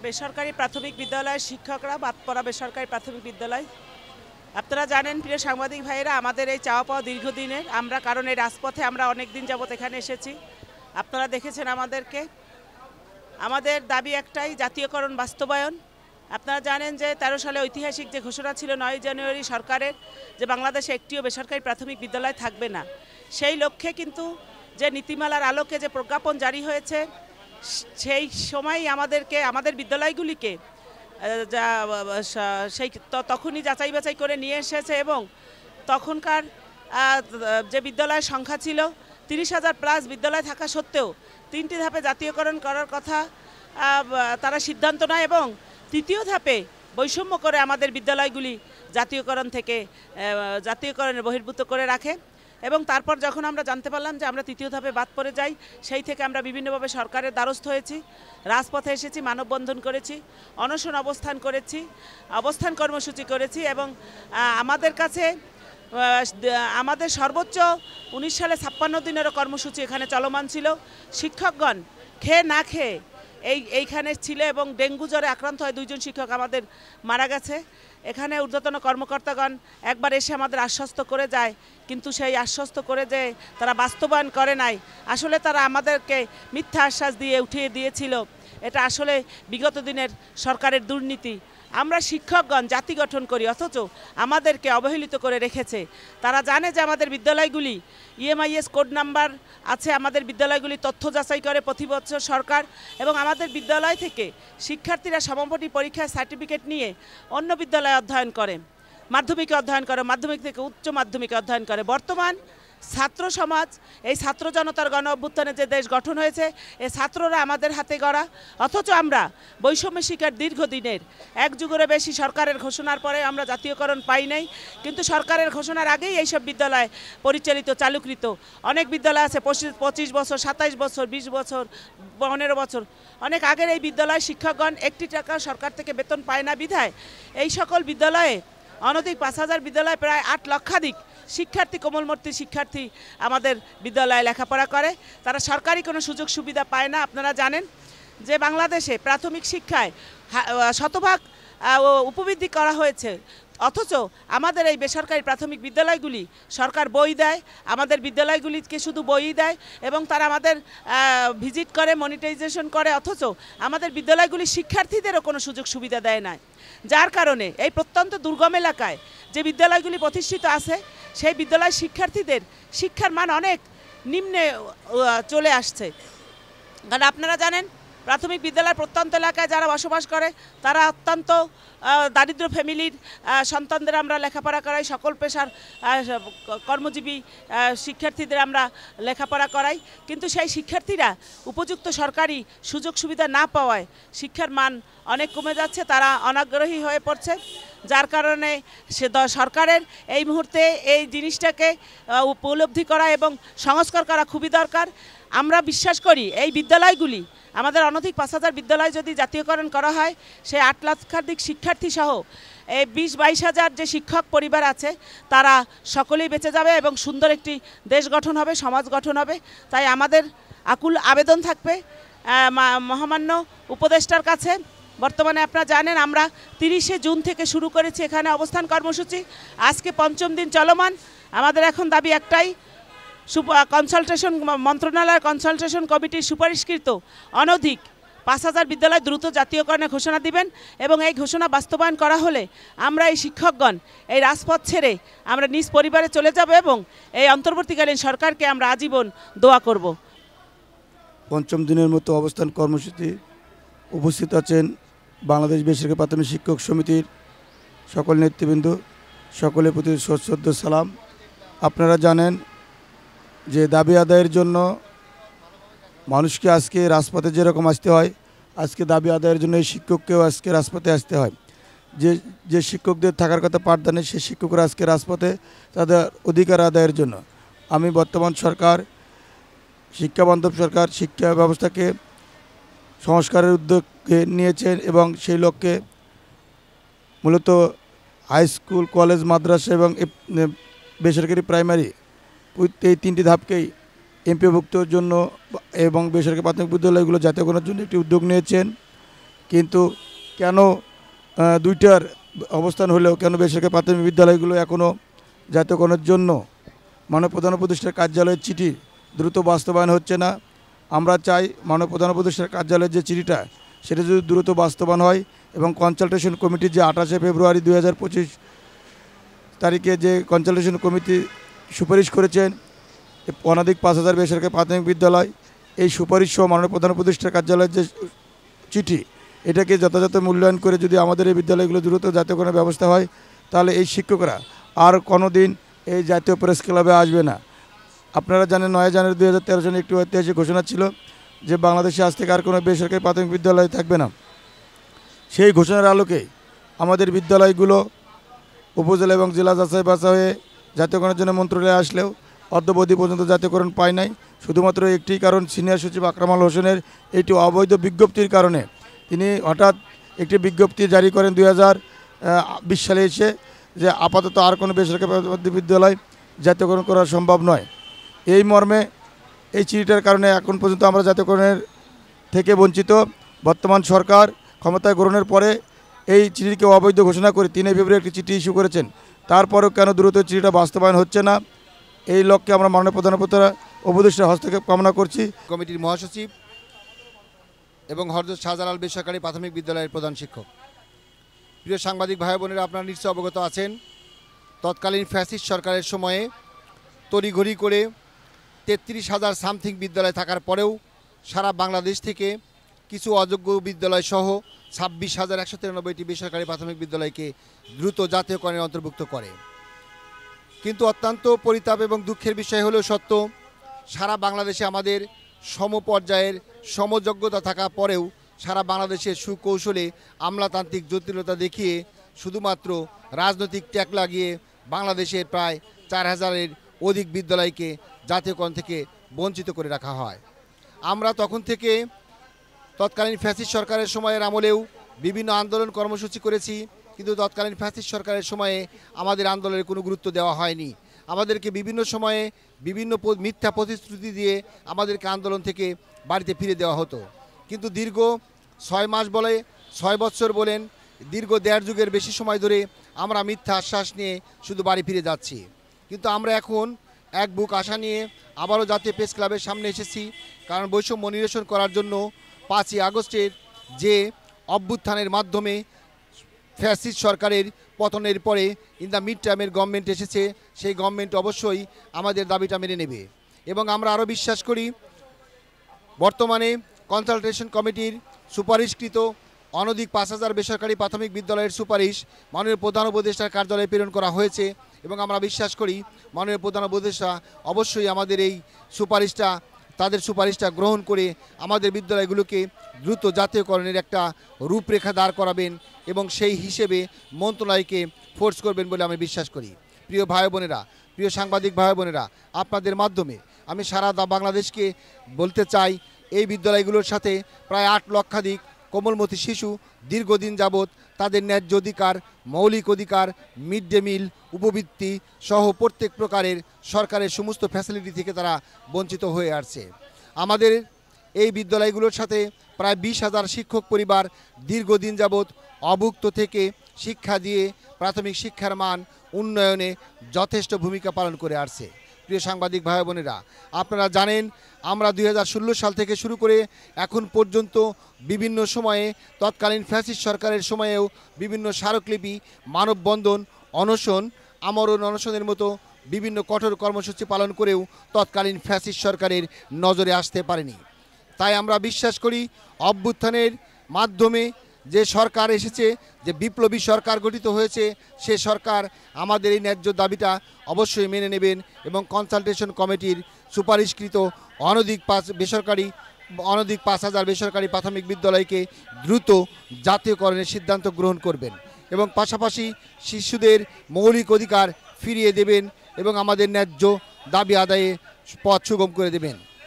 বেসরকারি প্রাথমিক বিদ্যালয়ের শিক্ষকরা বাদ পড়া বেসরকারি প্রাথমিক বিদ্যালয়, আপনারা জানেন প্রিয় সাংবাদিক ভাইয়েরা, আমাদের এই চাওয়া পাওয়া দীর্ঘদিনের। আমরা কারণ এই রাজপথে আমরা অনেক দিন যাবত এখানে এসেছি, আপনারা দেখেছেন আমাদেরকে। আমাদের দাবি একটাই, জাতীয়করণ বাস্তবায়ন। আপনারা জানেন যে 13 সালে ঐতিহাসিক যে ঘোষণা ছিল 9 জানুয়ারি সরকারের, যে বাংলাদেশে একটিও বেসরকারি প্রাথমিক বিদ্যালয় থাকবে না, সেই লক্ষ্যে কিন্তু যে নীতিমালার আলোকে যে প্রজ্ঞাপন জারি হয়েছে, সেই সময়ই আমাদের বিদ্যালয়গুলিকে তখনই যাচাই বাছাই করে নিয়ে এসেছে এবং তখনকার যে বিদ্যালয়ের সংখ্যা ছিল 30,000 প্লাস বিদ্যালয় থাকা সত্ত্বেও 3টি ধাপে জাতীয়করণ করার কথা তারা সিদ্ধান্ত নেয় এবং তৃতীয় ধাপে বৈষম্য করে আমাদের বিদ্যালয়গুলি জাতীয়করণের বহির্ভূত করে রাখে। এবং তারপর যখন আমরা জানতে পারলাম যে আমরা তৃতীয় ধাপে বাদ পড়ে যাই, সেই থেকে আমরা বিভিন্নভাবে সরকারের দ্বারস্থ হয়েছি, রাজপথে এসেছি, মানববন্ধন করেছি, অনশন অবস্থান কর্মসূচি করেছি এবং আমাদের কাছে আমাদের সর্বোচ্চ 19 সালে 56 দিনেরও কর্মসূচি এখানে চলমান ছিল। শিক্ষকগণ খেয়ে না খেয়ে এইখানে ছিল এবং ডেঙ্গু জ্বরে আক্রান্ত হয় 2 জন শিক্ষক আমাদের মারা গেছে। এখানে ঊর্ধ্বতন কর্মকর্তাগণ একবার এসে আমাদের আশ্বস্ত করে যায়, কিন্তু সেই আশ্বস্ত করে যে তারা বাস্তবায়ন করে নাই, আসলে তারা আমাদেরকে মিথ্যা আশ্বাস দিয়ে উঠিয়ে দিয়েছিল। এটা আসলে বিগত দিনের সরকারের দুর্নীতি। আমরা শিক্ষকগণ জাতি গঠন করি, অথচ আমাদেরকে অবহেলিত করে রেখেছে। তারা জানে যে আমাদের বিদ্যালয়গুলি EMIS কোড নাম্বার আছে, আমাদের বিদ্যালয়গুলি তথ্য যাচাই করে প্রতি বছর সরকার, এবং আমাদের বিদ্যালয় থেকে শিক্ষার্থীরা সমাপনী পরীক্ষায় সার্টিফিকেট নিয়ে অন্য বিদ্যালয়ে অধ্যয়ন করে, মাধ্যমিকে অধ্যয়ন করে, মাধ্যমিক থেকে উচ্চ মাধ্যমিকে অধ্যয়ন করে। বর্তমান ছাত্র সমাজ, এই ছাত্র জনতার গণ অভ্যুত্থানে যে দেশ গঠন হয়েছে, এই ছাত্ররা আমাদের হাতে গড়া, অথচ আমরা বৈষম্য শিক্ষার দীর্ঘদিনের 1 যুগেরও বেশি সরকারের ঘোষণার পরে আমরা জাতীয়করণ পাই নাই। কিন্তু সরকারের ঘোষণার আগেই এইসব বিদ্যালয় পরিচালিত চালুকৃত অনেক বিদ্যালয় আছে 25 বছর, 27 বছর, 20 বছর, 15 বছর অনেক আগের এই বিদ্যালয় শিক্ষকগণ 1 টাকা সরকার থেকে বেতন পায় না বিধায় এই সকল বিদ্যালয়ে অনধিক 5,000 বিদ্যালয় প্রায় 8 লক্ষাধিক শিক্ষার্থী, কোমলমতি শিক্ষার্থী আমাদের বিদ্যালয়ে লেখাপড়া করে। তারা সরকারি কোনো সুযোগ সুবিধা পায় না। আপনারা জানেন যে বাংলাদেশে প্রাথমিক শিক্ষায় শতভাগ উপবৃদ্ধি করা হয়েছে, অথচ আমাদের এই বেসরকারি প্রাথমিক বিদ্যালয়গুলি সরকার বই দেয়, আমাদের বিদ্যালয়গুলিকে শুধু বই দেয় এবং তারা আমাদের ভিজিট করে, মনিটাইজেশন করে, অথচ আমাদের বিদ্যালয়গুলি শিক্ষার্থীদেরও কোনো সুযোগ সুবিধা দেয় না। যার কারণে এই প্রত্যন্ত দুর্গম এলাকায় যে বিদ্যালয়গুলি প্রতিষ্ঠিত আছে, সেই বিদ্যালয় শিক্ষার্থীদের শিক্ষার মান অনেক নিম্নে চলে আসছে। কারণ আপনারা জানেন প্রাথমিক বিদ্যালয়ের প্রত্যন্ত এলাকায় যারা বসবাস করে তারা অত্যন্ত দারিদ্র ফ্যামিলির সন্তানদের আমরা লেখাপড়া করাই, সকল পেশার কর্মজীবী শিক্ষার্থীদের আমরা লেখাপড়া করাই, কিন্তু সেই শিক্ষার্থীরা উপযুক্ত সরকারি সুযোগ সুবিধা না পাওয়ায় শিক্ষার মান অনেক কমে যাচ্ছে, তারা অনাগ্রহী হয়ে পড়ছে। যার কারণে সরকারের এই মুহূর্তে এই জিনিসটাকে উপলব্ধি করা এবং সংস্কার করা খুবই দরকার। আমরা বিশ্বাস করি এই বিদ্যালয়গুলি, আমাদের অনধিক 5,000 বিদ্যালয় যদি জাতীয়করণ করা হয়, সেই 8 লক্ষাধিক শিক্ষার্থী সহ এই 20-22 হাজার যে শিক্ষক পরিবার আছে তারা সকলেই বেঁচে যাবে এবং সুন্দর একটি দেশ গঠন হবে, সমাজ গঠন হবে। তাই আমাদের আকুল আবেদন থাকবে মহামান্য উপদেষ্টার কাছে। বর্তমানে আপনারা জানেন আমরা 30শে জুন থেকে শুরু করেছি এখানে অবস্থান কর্মসূচি, আজকে 5ম দিন চলমান। আমাদের এখন দাবি একটাই, কনসালটেশন মন্ত্রণালয়ের কনসালটেশন কমিটির সুপারিশকৃত অনধিক 5,000 বিদ্যালয় দ্রুত জাতীয়করণের ঘোষণা দিবেন এবং এই ঘোষণা বাস্তবায়ন করা হলে আমরা এই শিক্ষকগণ এই রাজপথ ছেড়ে আমরা নিজ পরিবারে চলে যাব এবং এই অন্তর্বর্তীকালীন সরকারকে আমরা আজীবন দোয়া করব। 5ম দিনের মতো অবস্থান কর্মসূচি উপস্থিত আছেন বাংলাদেশ বেসরকারি প্রাথমিক শিক্ষক সমিতির সকল নেতৃবৃন্দ, সকলের প্রতি সশ্রদ্ধ সালাম। আপনারা জানেন যে দাবি আদায়ের জন্য মানুষকে আজকে রাজপথে যেরকম আসতে হয়, আজকে দাবি আদায়ের জন্য এই শিক্ষককেও আজকে রাজপথে আসতে হয়। যে শিক্ষকদের থাকার কথা পাঠদানে, সেই শিক্ষকরা আজকে রাজপথে তাদের অধিকার আদায়ের জন্য। আমি বর্তমান সরকার, শিক্ষাবান্ধব সরকার, শিক্ষা ব্যবস্থাকে সংস্কারের উদ্যোগ নিয়েছেন এবং সেই লক্ষ্যে মূলত হাই স্কুল, কলেজ, মাদ্রাসা এবং বেসরকারি প্রাইমারি এই 3টি ধাপকেই এমপিভুক্তর জন্য এবং বেসরকারি প্রাথমিক বিদ্যালয়গুলো জাতীয়করণের জন্য একটি উদ্যোগ নিয়েছেন। কিন্তু কেন দুইটার অবস্থান হলেও কেন বেসরকারি প্রাথমিক বিদ্যালয়গুলো এখনও জাতীয়করণের জন্য মাননীয় প্রধান উপদেষ্টার কার্যালয়ের চিঠি দ্রুত বাস্তবায়ন হচ্ছে না? আমরা চাই মাননীয় প্রধান উপদেষ্টার কার্যালয়ের যে চিঠিটা সেটা যদি দ্রুত বাস্তবায়ন হয় এবং কনসালটেশন কমিটি যে 28 ফেব্রুয়ারি 2025 তারিখে যে কনসালটেশন কমিটি সুপারিশ করেছেন অনধিক 5000 বেসরকারি প্রাথমিক বিদ্যালয়, এই সুপারিশ সহ মাননীয় প্রধান উপদেষ্টার কার্যালয়ের যে চিঠি এটাকে যথাযথ মূল্যায়ন করে যদি আমাদের এই বিদ্যালয়গুলো দ্রুত জাতীয়করণের ব্যবস্থা হয় তাহলে এই শিক্ষকরা আর কোনো দিন এই জাতীয় প্রেস ক্লাবে আসবে না। আপনারা জানেন 9 জানুয়ারি 2013 সালে একটি ঐতিহাসিক ঘোষণা ছিল যে বাংলাদেশে আজ থেকে আর কোনো বেসরকারি প্রাথমিক বিদ্যালয় থাকবে না। সেই ঘোষণার আলোকে আমাদের বিদ্যালয়গুলো উপজেলা এবং জেলা যাচাই বাছাই হয়ে জাতীয়করণের জন্য মন্ত্রণালয়ে আসলেও অদ্যাবধি পর্যন্ত জাতীয়করণ পায় নাই। শুধুমাত্র একটি কারণ, সিনিয়র সচিব আকরাম আল হোসেনের একটি অবৈধ বিজ্ঞপ্তির কারণে তিনি হঠাৎ একটি বিজ্ঞপ্তি জারি করেন 2020 সালে এসে যে আপাতত আর কোনো বেসরকারি বিদ্যালয় জাতীয়করণ করা সম্ভব নয়। এই মর্মে এই চিঠিটার কারণে এখন পর্যন্ত আমরা জাতীয়করণের থেকে বঞ্চিত। বর্তমান সরকার ক্ষমতায় গ্রহণের পরে এই চিঠিকে অবৈধ ঘোষণা করে 3 ফেব্রুয়ারি একটি চিঠি ইস্যু করেছেন। তারপরেও কেন দ্রুত চিঠিটা বাস্তবায়ন হচ্ছে না, এই লক্ষ্যে আমরা মাননীয় প্রধান উপদেষ্টার হস্তক্ষেপ কামনা করছি। কমিটির মহাসচিব এবং হযরত শাহজালাল বেসরকারি প্রাথমিক বিদ্যালয়ের প্রধান শিক্ষক। প্রিয় সাংবাদিক ভাই বোনেরা, আপনারা নিশ্চয় অবগত আছেন তৎকালীন ফ্যাসিস্ট সরকারের সময়ে তড়িঘড়ি করে 33,000 সামথিং বিদ্যালয় থাকার পরেও সারা বাংলাদেশ থেকে কিছু অযোগ্য বিদ্যালয় সহ 26,193টি বেসরকারি প্রাথমিক বিদ্যালয়কে দ্রুত জাতীয়করণে অন্তর্ভুক্ত করে। কিন্তু অত্যন্ত পরিতাপ এবং দুঃখের বিষয় হলেও সত্য, সারা বাংলাদেশে আমাদের সমপর্যায়ের সমযোগ্যতা থাকা পরেও সারা বাংলাদেশের সুকৌশলে আমলাতান্ত্রিক জটিলতা দেখিয়ে শুধুমাত্র রাজনৈতিক ট্যাগ লাগিয়ে বাংলাদেশের প্রায় 4,000-এর অধিক বিদ্যালয়কে জাতীয়করণ থেকে বঞ্চিত করে রাখা হয়। আমরা তখন থেকে তৎকালীন ফ্যাসিস্ট সরকারের সময়ের আমলেও বিভিন্ন আন্দোলন কর্মসূচি করেছি, কিন্তু তৎকালীন ফ্যাসিস্ট সরকারের সময়ে আমাদের আন্দোলনের কোনো গুরুত্ব দেওয়া হয়নি। আমাদেরকে বিভিন্ন সময়ে বিভিন্ন মিথ্যা প্রতিশ্রুতি দিয়ে আমাদেরকে আন্দোলন থেকে বাড়িতে ফিরে দেওয়া হতো। কিন্তু দীর্ঘ 6 মাস বলে 6 বছর বলেন, দীর্ঘ 1.5 যুগের বেশি সময় ধরে আমরা মিথ্যা আশ্বাস নিয়ে শুধু বাড়ি ফিরে যাচ্ছি। কিন্তু আমরা এখন এক বুক আশা নিয়ে আবারও জাতীয় প্রেস ক্লাবের সামনে এসেছি, কারণ বৈষম্য নিরসন করার জন্য 5ই আগস্টের যে অভ্যুত্থানের মাধ্যমে ফ্যাসিস্ট সরকারের পতনের পরে ইন দ্য মিড টাইমের গভর্নমেন্ট এসেছে, সেই গভর্নমেন্ট অবশ্যই আমাদের দাবিটা মেনে নেবে। এবং আমরা আরও বিশ্বাস করি বর্তমানে কনসালটেশন কমিটির সুপারিশকৃত অনধিক 5,000 বেসরকারি প্রাথমিক বিদ্যালয়ের সুপারিশ মাননীয় প্রধান উপদেষ্টার কার্যালয়ে প্রেরণ করা হয়েছে এবং আমরা বিশ্বাস করি মাননীয় প্রধান উপদেষ্টা অবশ্যই আমাদের এই তাদের সুপারিশটা গ্রহণ করে আমাদের বিদ্যালয়গুলোকে দ্রুত জাতীয়করণের একটা রূপরেখা দাঁড় করাবেন এবং সেই হিসেবে মন্ত্রণালয়কে ফোর্স করবেন বলে আমি বিশ্বাস করি। প্রিয় ভাই বোনেরা, প্রিয় সাংবাদিক ভাই বোনেরা, আপনাদের মাধ্যমে আমি সারা বাংলাদেশকে বলতে চাই, এই বিদ্যালয়গুলোর সাথে প্রায় 8 লক্ষাধিক কোমলমতি শিশু দীর্ঘদিন যাবৎ তাদের ন্যায্য অধিকার, মৌলিক অধিকার, মিড ডে মিল, উপবৃত্তি সহ প্রত্যেক প্রকারের সরকারের সমস্ত ফ্যাসিলিটি থেকে তারা বঞ্চিত হয়ে আসছে। আমাদের এই বিদ্যালয়গুলোর সাথে প্রায় 20,000 শিক্ষক পরিবার দীর্ঘদিন যাবৎ অভুক্ত থেকে শিক্ষা দিয়ে প্রাথমিক শিক্ষার মান উন্নয়নে যথেষ্ট ভূমিকা পালন করে আসছে। প্রিয় সাংবাদিক ভাই বোনেরা, আপনারা জানেন আমরা 2016 সাল থেকে শুরু করে এখন পর্যন্ত বিভিন্ন সময়ে তৎকালীন ফ্যাসিস্ট সরকারের সময়েও বিভিন্ন স্মারকলিপি, মানববন্ধন, অনশন, আমরণ অনশনের মতো বিভিন্ন কঠোর কর্মসূচি পালন করেও তৎকালীন ফ্যাসিস্ট সরকারের নজরে আসতে পারেনি। তাই আমরা বিশ্বাস করি অভ্যুত্থানের মাধ্যমে যে সরকার এসেছে, যে বিপ্লবী সরকার গঠিত হয়েছে, সে সরকার আমাদের এই ন্যায্য দাবিটা অবশ্যই মেনে নেবেন এবং কনসালটেশন কমিটির সুপারিশকৃত অনধিক 5,000 বেসরকারি প্রাথমিক বিদ্যালয়কে দ্রুত জাতীয়করণের সিদ্ধান্ত গ্রহণ করবেন এবং পাশাপাশি শিশুদের মৌলিক অধিকার ফিরিয়ে দেবেন এবং আমাদের ন্যায্য দাবি আদায়ে পথ সুগম করে দেবেন।